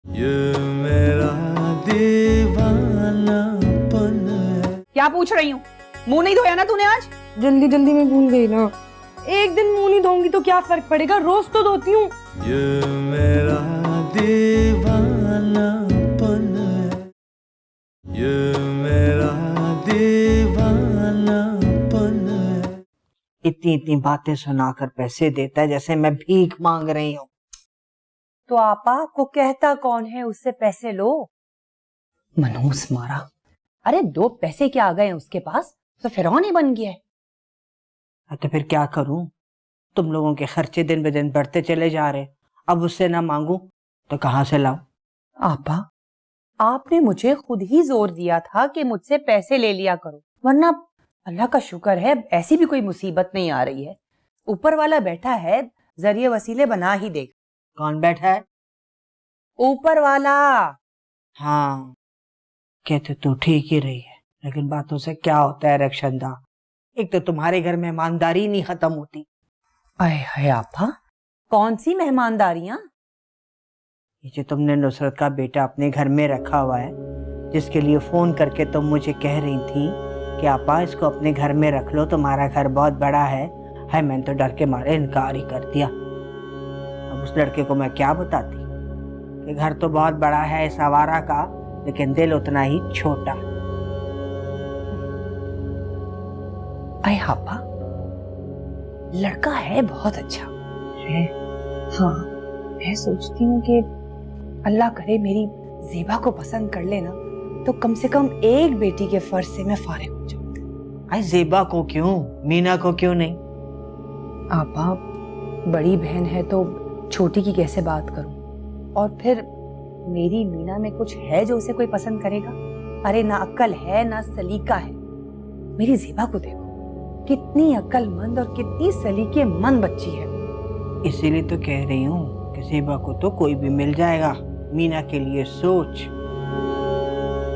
ये मेरा दीवानापन है। क्या पूछ रही हूँ? मुंह नहीं धोया ना तूने आज? जल्दी जल्दी में भूल गई ना। एक दिन मुंह नहीं धोऊंगी तो क्या फर्क पड़ेगा, रोज तो धोती हूँ। ये मेरा दीवानापन है, ये मेरा दीवानापन है। इतनी इतनी बातें सुनाकर पैसे देता है जैसे मैं भीख मांग रही हूँ। तो आपा को कहता कौन है उससे पैसे लो। मनहूस मारा। अरे 2 पैसे क्या आ गए उसके पास तो फिरौन ही बन गया है। तो फिर क्या करूं? तुम लोगों के खर्चे दिन ब दिन बढ़ते चले जा रहे, अब उससे ना मांगू तो कहाँ से लाऊं? आपा आपने मुझे खुद ही जोर दिया था कि मुझसे पैसे ले लिया करो, वरना अल्लाह का शुक्र है ऐसी भी कोई मुसीबत नहीं आ रही है। ऊपर वाला बैठा है, जरिए वसीले बना ही देगा। कौन बैठा है? ऊपर वाला। हाँ, कहते तो ठीक ही रही है, लेकिन बातों से क्या होता है रक्षंदा? एक तो तुम्हारे घर में ईमानदारी नहीं खत्म होती। आए हाय आपा, कौन सी मेहमानदारियां? ये जो तुमने नुसरत का बेटा अपने घर में रखा हुआ है, जिसके लिए फोन करके तुम मुझे कह रही थी कि आपा इसको अपने घर में रख लो, तुम्हारा घर बहुत बड़ा है। हाय, मैंने तो डर के मारे इनकार ही कर दिया। अब उस लड़के को मैं क्या बताती कि घर तो बहुत बड़ा है इस आवारा का, लेकिन दिल उतना ही छोटा। आए आपा, लड़का है बहुत अच्छा है। हाँ, मैं सोचती हूँ कि अल्लाह करे मेरी ज़ेबा को पसंद कर लेना तो कम से कम एक बेटी के फर्ज से मैं फारिग हो जाऊँ। आई ज़ेबा को क्यों, मीना को क्यों नहीं? आपा बड़ी बहन है तो छोटी की कैसे बात करूं? और फिर मेरी मीना में कुछ है जो उसे कोई पसंद करेगा? अरे ना अक्ल है ना सलीका है। मेरी ज़ेबा को देखो, कितनी अक्लमंद और कितनी सलीकेमंद बच्ची है। इसीलिए तो कह रही हूँ कि ज़ेबा को तो कोई भी मिल जाएगा। मीना के लिए सोच।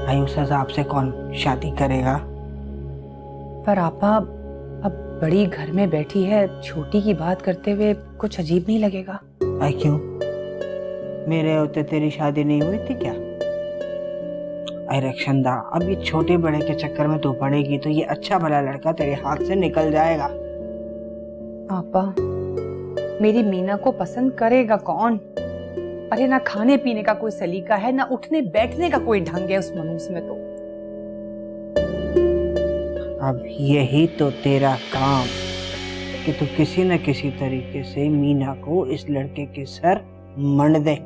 आई उस हिसाब से कौन शादी करेगा? पर आपा अब बड़ी घर में बैठी है, छोटी की बात करते हुए कुछ अजीब नहीं लगेगा? आई क्यों? मेरे होते तेरी शादी नहीं हुई थी क्या? आई रक्षंदा, अब ये छोटे बड़े के चक्कर में तू पड़ेगी तो ये अच्छा भला लड़का तेरे हाथ से निकल जाएगा। आपा मेरी मीना को पसंद करेगा कौन? अरे ना खाने पीने का कोई सलीका है, ना उठने बैठने का कोई ढंग है उस मनूस में तो। अब यही तो तेरा काम कि तू किसी न किसी तरीके से मीना को इस लड़के के सर मंड दे।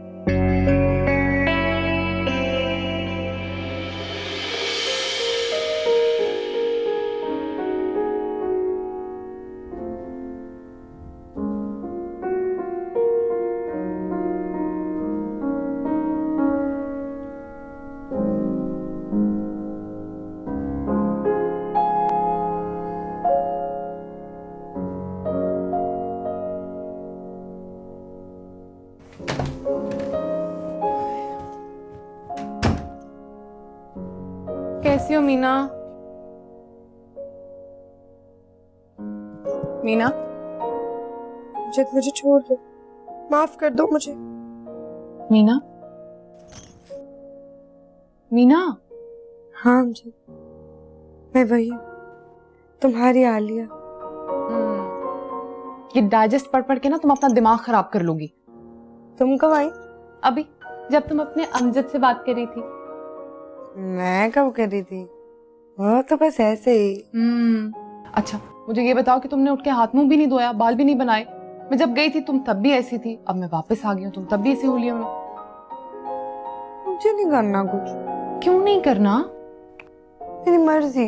कैसी हो मीना? मीना, मुझे छोड़ दो, माफ कर दो मुझे। मीना, मीना। हाँ जी, मैं वही हूँ, तुम्हारी आलिया। ये डाइजेस्ट पढ़ पढ़ के ना तुम अपना दिमाग खराब कर लोगी। तुम कब आई? अभी जब तुम अपने अमजद से बात कर रही थी। मैं कब कर रही थी? वो तो बस ऐसे ही। अच्छा, मुझे ये बताओ कि तुमने उठ के हाथ मुंह भी नहीं धोया, बाल भी नहीं बनाए। मैं जब गई थी तुम तब भी ऐसी थी, अब मैं वापस आ गई हूँ, तुम तब भी ऐसी होलियों में। मुझे नहीं करना कुछ। क्यों नहीं करना? मेरी मर्जी।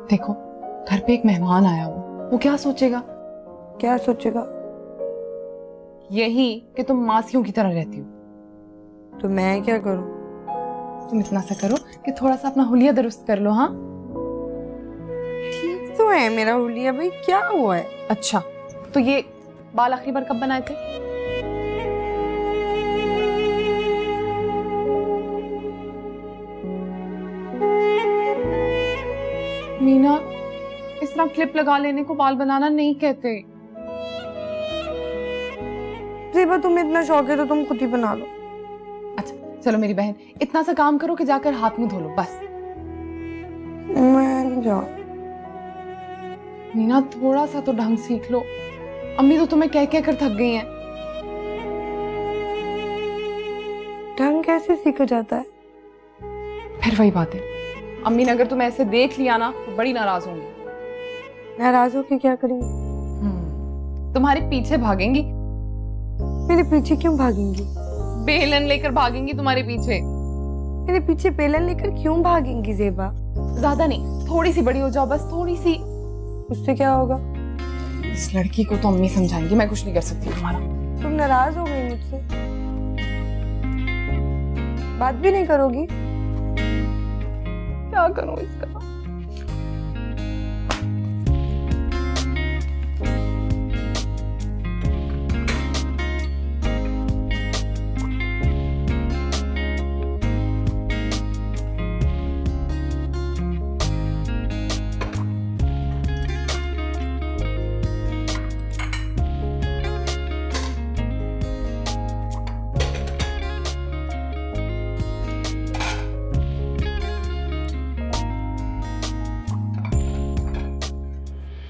देखो, घर पे एक मेहमान आया हुआ, वो क्या सोचेगा? क्या सोचेगा? यही कि तुम मासियों की तरह रहती हो। तो मैं क्या करूं? तुम इतना सा करो कि थोड़ा सा अपना हुलिया दुरुस्त कर लो। हाँ ठीक तो है मेरा हुलिया भाई, क्या हुआ है? अच्छा, तो ये बाल आखिरी बार कब बनाए थे? मीना, इस तरह क्लिप लगा लेने को बाल बनाना नहीं कहते। ज़ेबा, तुम्हें इतना शौक है तो तुम खुद ही बना लो। चलो मेरी बहन, इतना सा काम करो कि जाकर हाथ मुंह धो लो बस। मैं नहीं जाऊँ। मीना थोड़ा सा तो ढंग सीख लो। अम्मी तो तुम्हें कह कह कर थक गई हैं। ढंग कैसे सीखा जाता है? फिर वही बात है, अम्मी ने अगर तुम्हें ऐसे देख लिया ना तो बड़ी नाराज होंगी। नाराज होके क्या करेंगी? तुम्हारे पीछे भागेंगी। मेरे पीछे क्यों भागेंगी? बेलन लेकर भागेंगी तुम्हारे पीछे। मेरे पीछे बेलन लेकर क्यों भागेंगी ज़ेबा? ज्यादा नहीं, थोड़ी सी बड़ी हो जाओ बस, थोड़ी सी। उससे क्या होगा? इस लड़की को तो अम्मी समझाएंगी, मैं कुछ नहीं कर सकती तुम्हारा। तुम नाराज हो गई मुझसे? बात भी नहीं करोगी? क्या करूं इसका?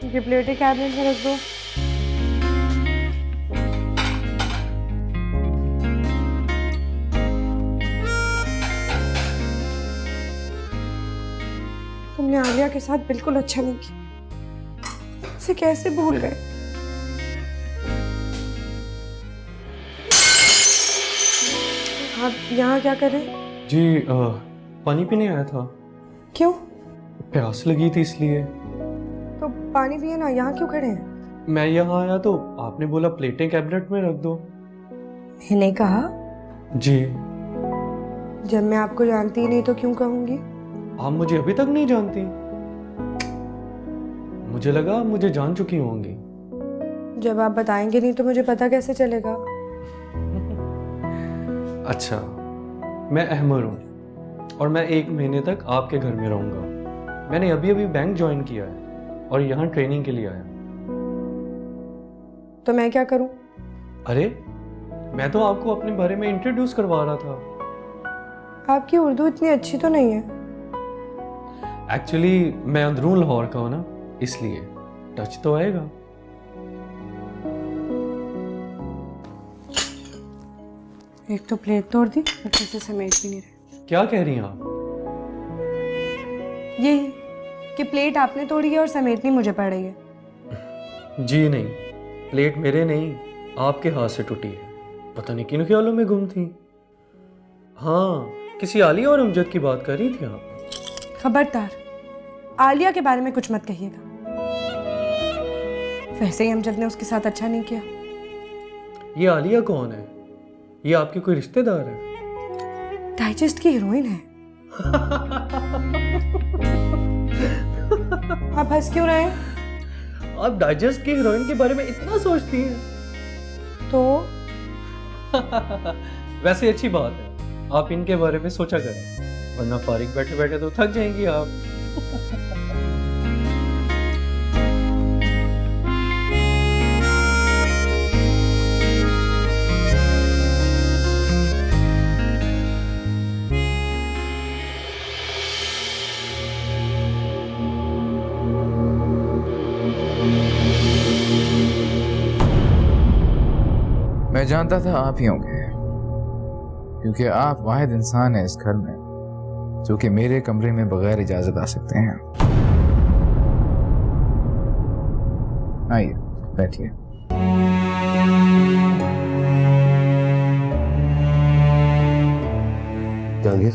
ये प्लेटें कैबिनेट में रख दो। तुमने आलिया के साथ बिल्कुल अच्छा नहीं किया। इसे कैसे भूल गए? आप यहाँ क्या कर रहे हैं? जी पानी पीने आया था। क्यों? प्यास लगी थी इसलिए। तो पानी पिए ना, यहाँ क्यों खड़े हैं? मैं यहाँ आया तो आपने बोला प्लेटें कैबिनेट में रख दो। मैंने कहा? जी। जब मैं आपको जानती ही नहीं तो क्यों कहूंगी? आप मुझे अभी तक नहीं जानती। मुझे लगा आप मुझे जान चुकी होंगी। जब आप बताएंगे नहीं तो मुझे पता कैसे चलेगा? अच्छा, मैं अहमर हूँ और मैं 1 महीने तक आपके घर में रहूँगा। मैंने अभी अभी बैंक ज्वाइन किया है और यहाँ ट्रेनिंग के लिए आया। तो मैं क्या करूँ? अरे, मैं तो आपको अपने बारे में इंट्रोड्यूस करवा रहा था। आपकी उर्दू इतनी अच्छी तो नहीं है। एक्चुअली मैं अंदरून लाहौर का हूँ ना, इसलिए टच तो आएगा। एक तो प्लेट तोड़ दी, ऊपर से समेट भी नहीं रहे। क्या कह रही हैं आप? यही कि प्लेट आपने तोड़ी है और समेटनी मुझे पड़ रही है। जी नहीं, प्लेट मेरे नहीं, आपके हाथ से टूटी है। पता नहीं किन ख्यालों में गुम थी। हाँ, किसी आलिया और अमजद की बात कर रही थी आप? खबरदार, आलिया के बारे में कुछ मत कहिएगा। वैसे ही अमजद ने उसके साथ अच्छा नहीं किया। ये आलिया कौन है? ये आपके कोई रिश्तेदार है? डाइजेस्ट की हीरोइन है। आप हंस क्यों रहे हैं? आप डाइजेस्ट की हीरोइन के बारे में इतना सोचती हैं? तो वैसे अच्छी बात है, आप इनके बारे में सोचा करें, वरना फारिग बैठे बैठे तो थक जाएंगी आप। मैं जानता था आप ही होंगे, क्योंकि आप वाहिद इंसान हैं इस घर में जो कि मेरे कमरे में बगैर इजाजत आ सकते हैं। आइए बैठिए। जहांगीर,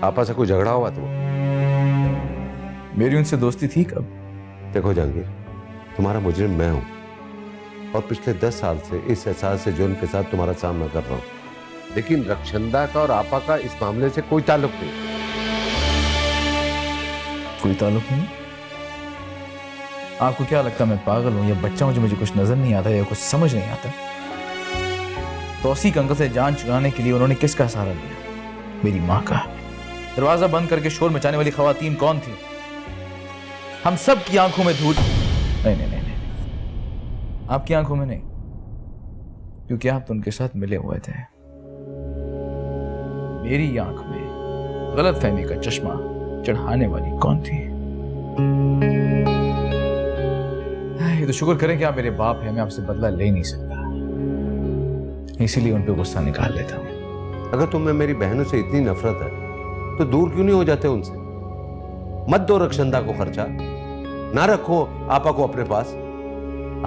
आपा से कोई झगड़ा हुआ तो? मेरी उनसे दोस्ती थी कब? देखो जहांगीर, तुम्हारा मुजरिम मैं हूं और पिछले 10 साल से इस एहसास से जुर्म के साथ तुम्हारा सामना कर रहा हूं, लेकिन रक्षंदा का और आपा का इस मामले से कोई ताल्लुक नहीं। कोई ताल्लुक नहीं? आपको क्या लगता मैं पागल हूं या बच्चा हूं जो मुझे कुछ नजर नहीं आता या कुछ समझ नहीं आता? तौसीक अंकल से जान छुड़ाने के लिए उन्होंने किसका सहारा लिया? मेरी माँ का। दरवाजा बंद करके शोर मचाने वाली खवातीन कौन थी? हम सब की आंखों में धूल। नहीं नहीं नहीं, आपकी आंखों में नहीं, क्योंकि आप तो उनके साथ मिले हुए थे। मेरी आंख में गलत फहमी का चश्मा चढ़ाने वाली कौन थी? ये तो शुक्र करें कि आप मेरे बाप हैं, मैं आपसे बदला ले नहीं सकता, इसीलिए उन पे गुस्सा निकाल लेता हूँ। अगर तुम्हें मेरी बहनों से इतनी नफरत है तो दूर क्यों नहीं हो जाते उनसे? मत दो रक्षंदा को खर्चा, ना रखो आपा को अपने पास।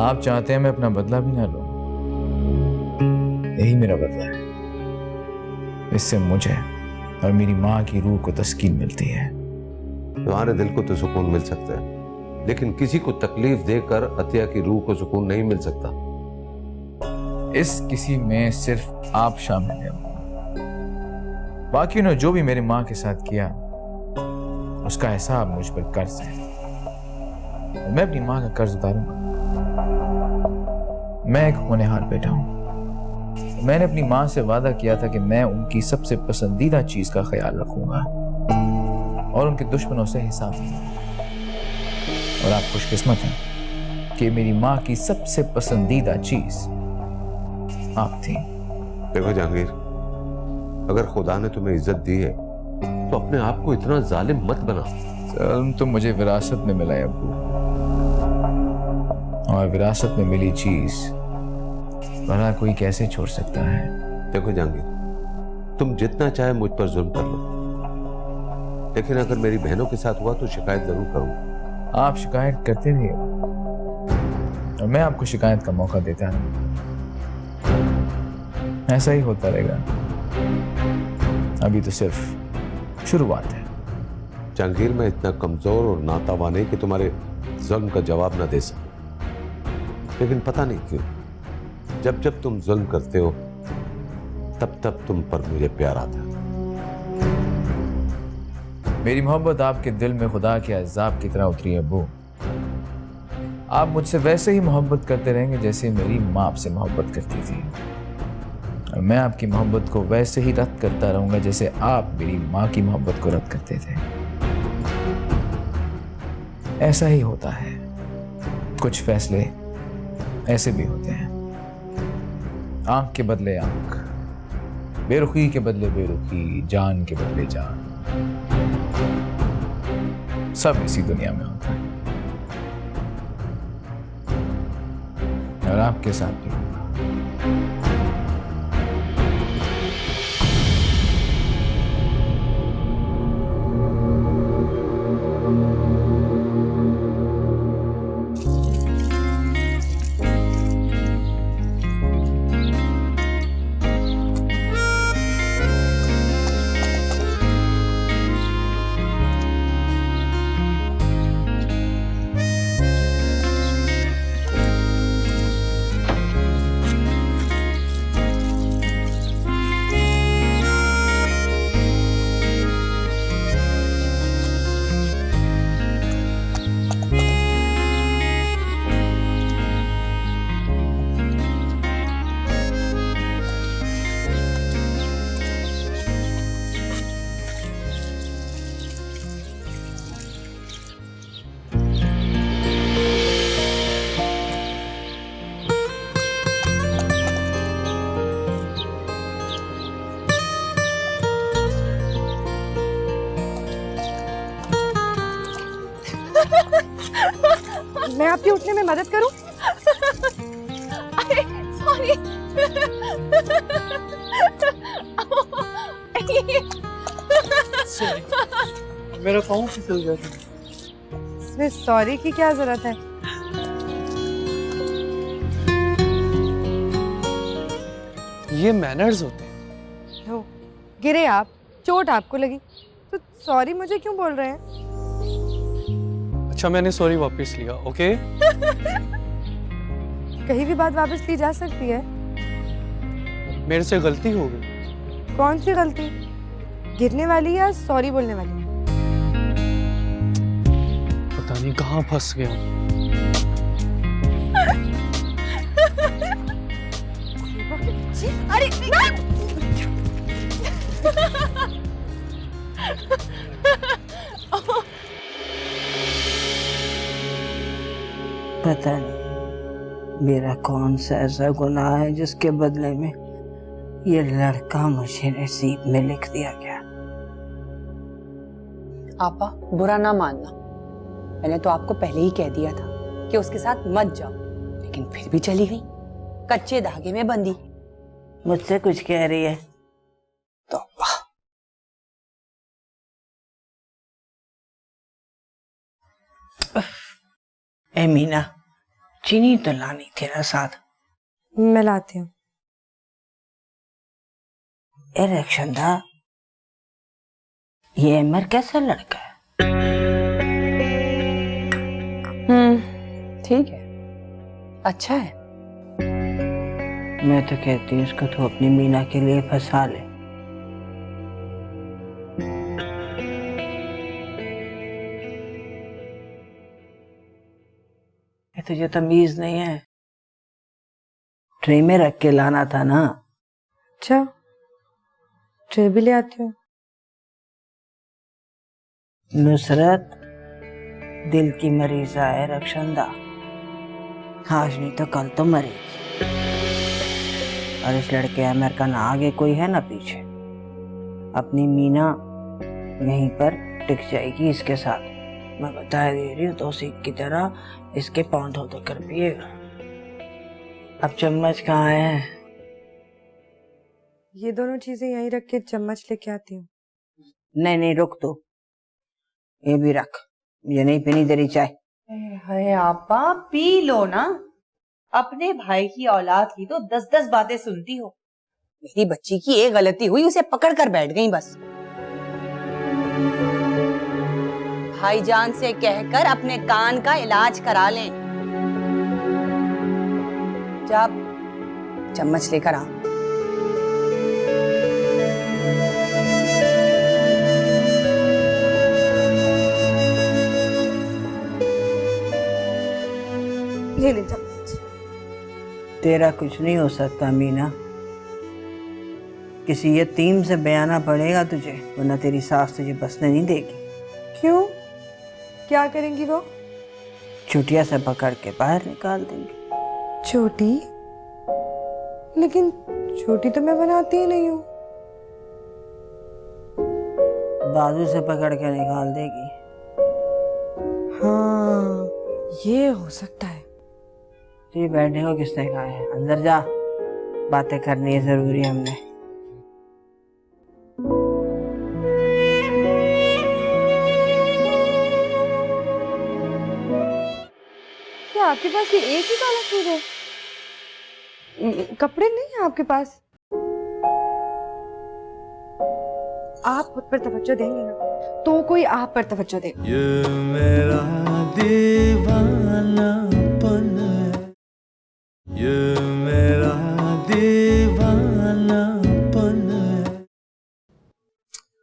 आप चाहते हैं मैं अपना बदला भी ना लूं, यही मेरा बदला है। इससे मुझे और मेरी माँ की रूह को तस्कीन मिलती है। तुम्हारे दिल को तो सुकून मिल सकता है, लेकिन किसी को तकलीफ देकर अतिया की रूह को सुकून नहीं मिल सकता। इस किसी में सिर्फ आप शामिल हैं। बाकी ने जो भी मेरी माँ के साथ किया उसका हिसाब मुझ पर कर्ज है, और मैं अपनी माँ का कर्ज उतारूंगा। मैं एक होनहार बेटा हूं। मैंने अपनी माँ से वादा किया था कि मैं उनकी सबसे पसंदीदा चीज का ख्याल रखूंगा और उनके दुश्मनों से हिसाब लूंगा। और आप खुशकिस्मत हैं कि मेरी माँ की सबसे पसंदीदा चीज आप थी। देखो जहांगीर, अगर खुदा ने तुम्हें इज्जत दी है तो अपने आप को इतना जालिम मत बना। सर, तो मुझे विरासत में मिला है अब्बू, और विरासत में मिली चीज भला कोई कैसे छोड़ सकता है? देखो जहांगीर, तुम जितना चाहे मुझ पर जुल्म कर लो, लेकिन अगर मेरी बहनों के साथ हुआ तो शिकायत जरूर करूंगा। आप शिकायत करते रहिए और मैं आपको शिकायत का मौका देता रहूंगा। ऐसा ही होता रहेगा। अभी तो सिर्फ शुरुआत है। जहांगीर, मैं इतना कमजोर और नातावा नहीं कि तुम्हारे जुल्म का जवाब ना दे सकूं, लेकिन पता नहीं क्यों जब जब तुम जुल्म करते हो तब तब तुम पर मुझे प्यार आता है। मेरी मोहब्बत आपके दिल में खुदा के अज़ाब की तरह उतरी है अब्बू। आप मुझसे वैसे ही मोहब्बत करते रहेंगे जैसे मेरी माँ आपसे मोहब्बत करती थी, और मैं आपकी मोहब्बत को वैसे ही रद्द करता रहूंगा जैसे आप मेरी माँ की मोहब्बत को रद्द करते थे। ऐसा ही होता है। कुछ फैसले ऐसे भी होते हैं, आंख के बदले आंख, बेरुखी के बदले बेरुखी, जान के बदले जान, सब इसी दुनिया में होता है। और आपके साथ भी होगा। मैं आपके उठने में मदद करूं? अरे सॉरी। मेरा पाँव फिसल गया था। इसमें सॉरी की क्या जरूरत है? ये मैनर्स होते हैं। लो, गिरे आप, चोट आपको लगी तो सॉरी मुझे क्यों बोल रहे हैं? अच्छा, मैंने सॉरी वापस लिया। ओके, कहीं भी बात वापस ली जा सकती है। मेरे से गलती हो गई। कौन सी गलती? गिरने वाली या सॉरी बोलने वाली? पता नहीं कहाँ फंस गया। अरे पता नहीं मेरा कौन सा ऐसा गुनाह है जिसके बदले में ये लड़का मुझे नसीब में लिख दिया गया। आपा बुरा ना मानना, मैंने तो आपको पहले ही कह दिया था कि उसके साथ मत जाओ, लेकिन फिर भी चली गई, कच्चे धागे में बंधी। मुझसे कुछ कह रही है? तो वाह, ए मीना, चीनी तो लानी थी ना साथ। मैं लाती हूँ। ए रक्षंदा, ये अमर कैसा लड़का है? ठीक है, अच्छा है। मैं तो कहती हूँ इसको तो अपनी मीना के लिए फंसा ले। ये तुझे तमीज नहीं है? ट्रे में रख के लाना था ना। अच्छा, ट्रे भी ले आती हूँ। नुसरत दिल की मरीजा है रक्षंदा, आज नहीं तो कल तो मरेगी। और इस लड़के अमर का ना आगे कोई है ना पीछे। अपनी मीना यहीं पर टिक जाएगी इसके साथ। मैं बता दे रही हूँ तो सीख की तरह इसके पाँव धो धो कर पिएगा। अब चम्मच कहाँ है? ये दोनों चीजें यहीं रख के चम्मच लेके आती हूँ। नहीं नहीं, रुक तो, ये भी रख, ये नहीं पीनी तेरी चाय। अरे आपा पी लो ना, अपने भाई की औलाद की तो 10-10 बातें सुनती हो। मेरी बच्ची की एक गलती हुई, उसे पकड़ कर बैठ गई बस। भाईजान से कहकर अपने कान का इलाज करा लें। जब चम्मच लेकर आ। ले ले चम्मच। तेरा कुछ नहीं हो सकता मीना, किसी यतीम से बयाना पड़ेगा तुझे, वरना तेरी सास तुझे बसने नहीं देगी। क्यों, क्या करेंगी वो? चुटिया से पकड़ के बाहर निकाल देंगे। छोटी? लेकिन छोटी तो मैं बनाती ही नहीं हूँ। बाजू से पकड़ के निकाल देगी। हाँ, ये हो सकता है। तुझे बैठने को किसने कहा है? अंदर जा, बातें करनी है जरूरी हमने। क्या आपके पास ये एक ही काला सूट है? कपड़े नहीं है आपके पास? आप खुद पर तवज्जो देंगे ना, तो कोई आप पर तवज्जो देगा। ये मेरा दीवानापन है, ये मेरा दीवानापन है।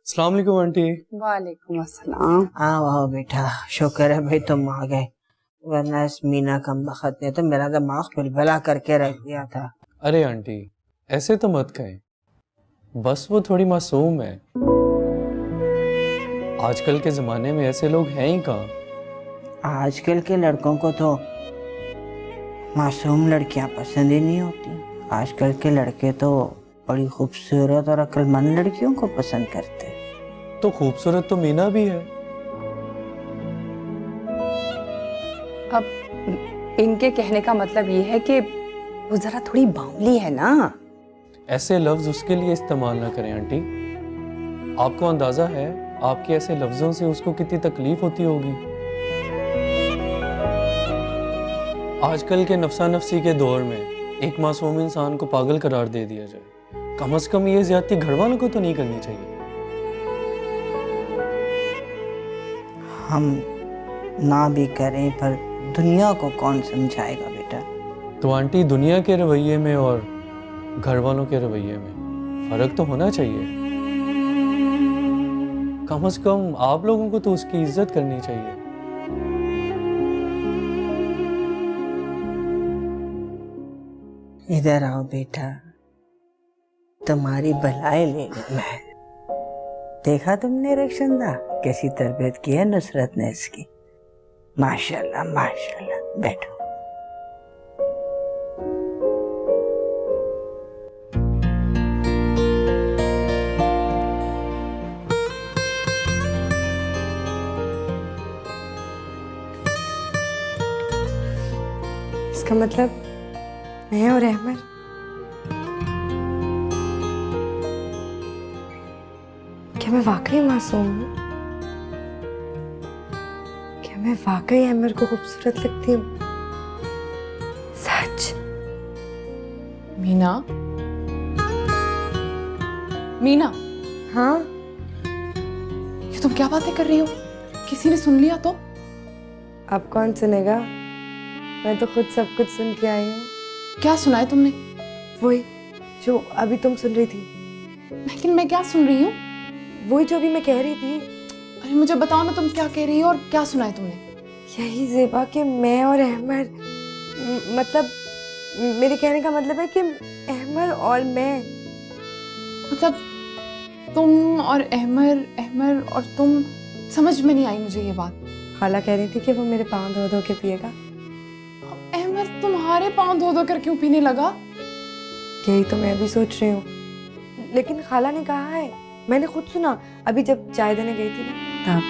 अस्सलाम वालेकुम आंटी। वालेकुम अस्सलाम। आओ आओ बेटा, शुक्र है भाई तुम आ गए, वरना इस मीना कमबख्त ने तो मेरा दिमाग बिलबला करके रख दिया था। अरे आंटी ऐसे तो मत कहें, बस वो थोड़ी मासूम है। आजकल के जमाने में ऐसे लोग हैं ही कहाँ। आजकल के लड़कों को तो मासूम लड़कियां पसंद ही नहीं होती। आजकल के लड़के तो बड़ी खूबसूरत और अक्लमंद लड़कियों को पसंद करते हैं। तो खूबसूरत तो मीना भी है। अब इनके कहने का मतलब ये है कि वो जरा थोड़ी बावली है ना। ऐसे लफ्ज उसके लिए इस्तेमाल ना करें आंटी। आपको अंदाजा है आपके ऐसे लफ्जों से उसको कितनी तकलीफ होती होगी। आजकल के नफसा नफसी के दौर में एक मासूम इंसान को पागल करार दे दिया जाए, कम से कम ये ज्यादती घर वालों को तो नहीं करनी चाहिए। हम ना भी करें पर दुनिया को कौन समझाएगा बेटा। तो आंटी दुनिया के रवैये में और घर वालों के रवैये में फर्क तो होना चाहिए। कम से कम आप लोगों को तो उसकी इज्जत करनी चाहिए। इधर आओ बेटा, तुम्हारी भलाई ले लूं मैं। देखा तुमने रक्षंदा कैसी तरबियत की है नुसरत ने इसकी। माशाल्लाह माशाल्लाह। बैठो। इसका मतलब मैं और अहमद क्या मैं वाकई मासूम हूँ? क्या मैं वाकई अहमद को खूबसूरत लगती हूँ? सच? मीना, मीना, हाँ, ये तुम क्या बातें कर रही हो? किसी ने सुन लिया तो? अब कौन सुनेगा? मैं तो खुद सब कुछ सुन के आई हूँ। क्या सुना है तुमने? वही जो अभी तुम सुन रही थी, लेकिन मैं क्या सुन रही हूँ? वही जो अभी मैं कह रही थी। अरे मुझे बताओ ना, तुम क्या कह रही हो और क्या सुना है तुमने? यही ज़ेबा कि मैं और अहमद, मतलब मेरे कहने का मतलब है कि अहमद और मैं, मतलब तुम और अहमद, अहमद और तुम, समझ में नहीं आई मुझे ये बात। खाला कह रही थी कि वो मेरे पाँव धो धो के पिएगा। अहमद तुम्हारे पाँव धो धो कर क्यों पीने लगा? यही तो मैं भी सोच रही हूँ, लेकिन खाला ने कहा है, मैंने खुद सुना अभी जब चाय देने गई थी ना तब।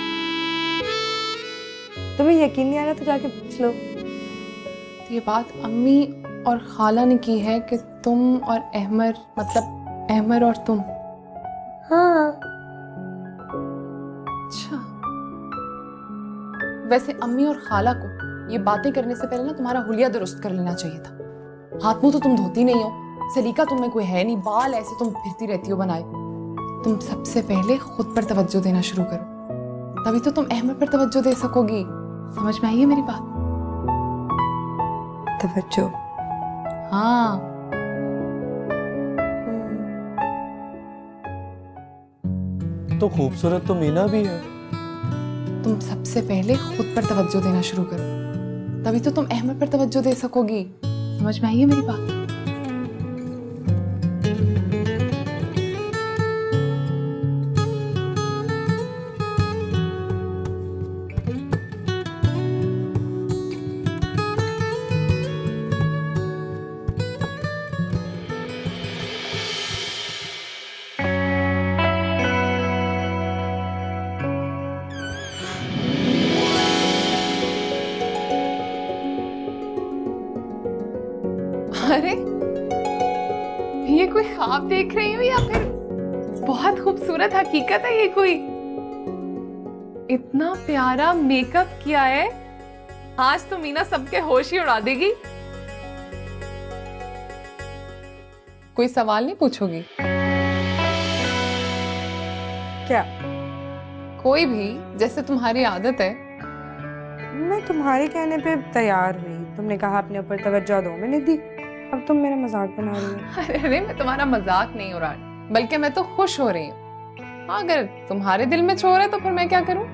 तुम्हें यकीन नहीं आ रहा तो जाके पूछ लो। तो ये बात अम्मी और खाला ने की है कि तुम और अहमद, मतलब अहमद और तुम। हाँ, अच्छा, वैसे अम्मी और खाला को ये बातें करने से पहले ना तुम्हारा हुलिया दुरुस्त कर लेना चाहिए था। हाथ मुंह तो तुम धोती नहीं हो, सलीका तुम में कोई है नहीं, बाल ऐसे तुम फिरती रहती हो बनाए। तुम सबसे पहले खुद पर तवज्जो देना शुरू करो, तभी तो तुम अहमद पर तवज्जो दे सकोगी। समझ में आई है मेरी बात? तवज्जो? हाँ। तो खूबसूरत तो मीना भी है। तुम सबसे पहले खुद पर तवज्जो देना शुरू करो, तभी तो तुम अहमद पर तवज्जो दे सकोगी। समझ में आई है मेरी बात? अरे ये कोई ख्वाब देख रही हूँ या फिर बहुत खूबसूरत हकीकत है? ये कोई इतना प्यारा मेकअप किया है, आज तो मीना सबके होश ही उड़ा देगी। कोई सवाल नहीं पूछोगी? क्या? कोई भी, जैसे तुम्हारी आदत है। मैं तुम्हारे कहने पे तैयार हुई, तुमने कहा अपने ऊपर तवज्जो दो, मैंने दी। अब तुम मेरा मजाक बना रही हो। अरे मैं तुम्हारा मजाक नहीं हो रहा, बल्कि मैं तो खुश हो रही हूँ। हाँ, अगर तुम्हारे दिल में चोर है तो फिर मैं क्या करूँ?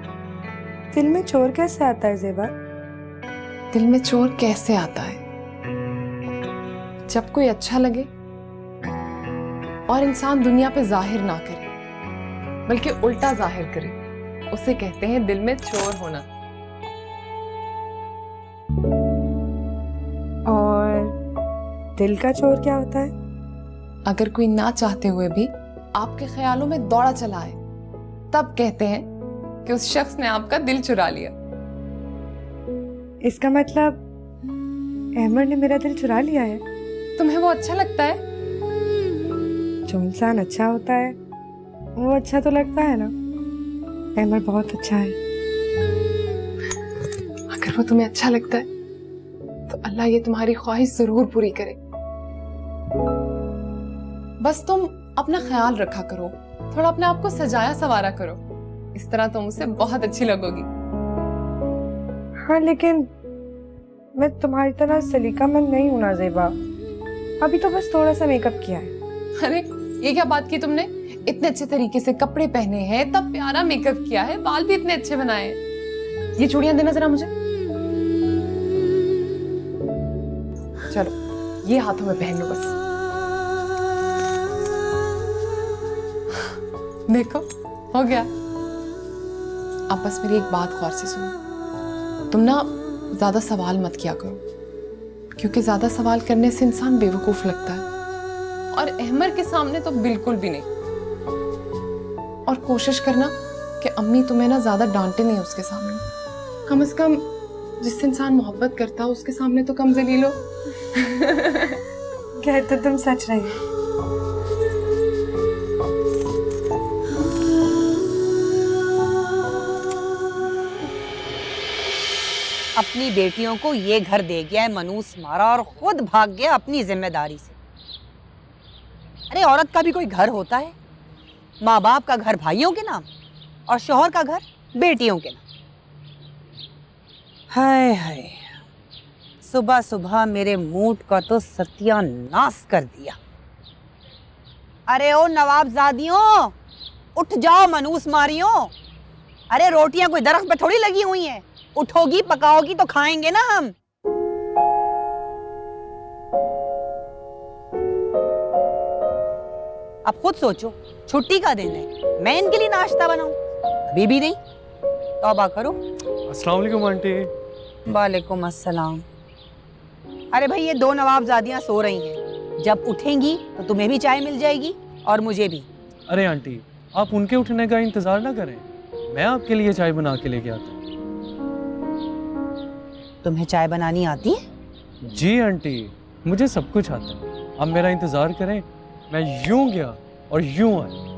दिल में चोर कैसे आता है ज़ेबा? दिल में चोर कैसे आता है? जब कोई अच्छा लगे और इंसान दुनिया पे जाहिर ना करे बल्कि उल्टा जाहिर करे, उसे कहते हैं दिल में चोर होना। और दिल का चोर क्या होता है? अगर कोई ना चाहते हुए भी आपके ख्यालों में दौड़ा चला है, तब कहते हैं कि उस शख्स ने आपका दिल चुरा लिया। इसका मतलब अहमद ने मेरा दिल चुरा लिया है। तुम्हें वो अच्छा लगता है? जो इंसान अच्छा होता है वो अच्छा तो लगता है ना। अहमद बहुत अच्छा है। अगर वो तुम्हें अच्छा लगता है तो अल्लाह ये तुम्हारी ख्वाहिश जरूर पूरी करे। बस तुम अपना ख्याल रखा करो, थोड़ा अपने आप को सजाया सवारा करो, इस तरह तुम उसे बहुत अच्छी लगोगी। हाँ, लेकिन मैं तुम्हारी तरह सलीकामंद नहीं हूं ना ज़ेबा। अभी तो बस थोड़ा सा मेकअप किया है। अरे ये क्या बात की तुमने? इतने अच्छे तरीके से कपड़े पहने हैं, तब प्यारा मेकअप किया है, बाल भी इतने अच्छे बनाए हैं। ये चूड़ियां देना जरा मुझे। चलो ये हाथों में पहन लो बस। देखो हो गया। अब बस मेरी एक बात गौर से सुनो। तुम ना ज्यादा सवाल मत किया करो, क्योंकि ज्यादा सवाल करने से इंसान बेवकूफ लगता है, और अहमद के सामने तो बिल्कुल भी नहीं। और कोशिश करना कि अम्मी तुम्हें ना ज्यादा डांटे नहीं उसके सामने। कम से कम जिससे इंसान मोहब्बत करता हो उसके सामने तो कम जलील हो। कह तो तुम सच रही हो। अपनी बेटियों को ये घर दे गया है मनूस मारा और खुद भाग गया अपनी जिम्मेदारी से। अरे औरत का भी कोई घर होता है, माँ बाप का घर भाइयों के नाम और शौहर का घर बेटियों के नाम। हाय हाय, सुबह सुबह मेरे मूड का तो सत्यानाश कर दिया। अरे ओ नवाबजादियों, उठ जाओ मनूस मारियों। अरे रोटियां कोई दरख्त पे थोड़ी लगी हुई हैं, उठोगी पकाओगी तो खाएंगे ना हम। अब खुद सोचो, छुट्टी का दिन है, मैं इनके लिए नाश्ता बनाऊं? अभी भी नहीं। तौबा करो। अस्सलाम वालेकुम आंटी। वालेकुम अस्सलाम। अरे भाई, ये 2 नवाबजादियां सो रही हैं, जब उठेंगी तो तुम्हें भी चाय मिल जाएगी और मुझे भी। अरे आंटी, आप उनके उठने का इंतजार ना करें, मैं आपके लिए चाय बना के लेके आता हूँ। तुम्हें चाय बनानी आती है? जी आंटी, मुझे सब कुछ आता है। अब मेरा इंतजार करें, मैं यूं गया और यूं आया।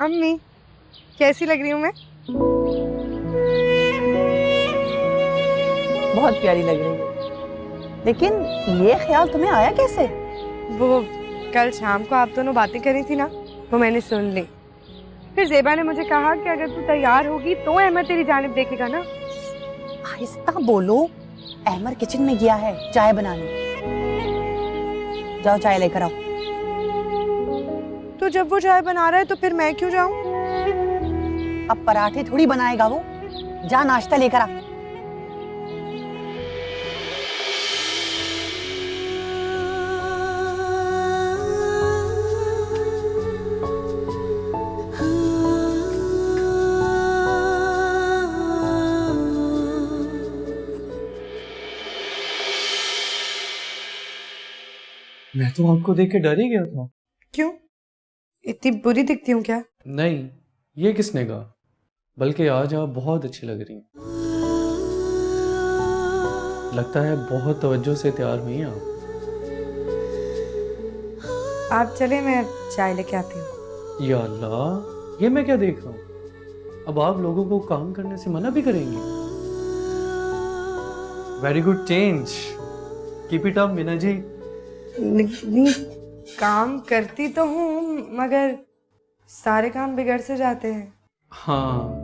अम्मी, कैसी लग रही हूँ मैं? बहुत प्यारी लग रही है, लेकिन ये ख्याल तुम्हें आया कैसे? वो कल शाम को आप दोनों बातें करी थी ना, वो मैंने सुन ली। फिर ज़ेबा ने मुझे कहा कि अगर तू तैयार होगी तो अहमद तेरी जानिब देखेगा ना। आहिस्ता बोलो, अहमद किचन में गया है चाय बनाने। जाओ चाय लेकर आओ। तो जब वो चाय बना रहा है तो फिर मैं क्यों जाऊं? अब पराठे थोड़ी बनाएगा वो, जा नाश्ता लेकर आ। मैं तो आपको देख के डर ही गया था। क्यों? इतनी बुरी दिखती हूँ क्या? नहीं, ये किसने कहा? बल्कि आज आप बहुत अच्छी लग रही हैं। लगता है बहुत तवज्जो से तैयार हुई हैं आप। आप चले, मैं चाय लेके आती हूँ। या अल्लाह, ये मैं क्या देख रहा हूँ? अब आप लोगों को काम करने से मना भी करेंगी? Very good change, keep it up Meena ji. नहीं, काम करती तो हूँ मगर सारे काम बिगड़ से जाते हैं। हाँ,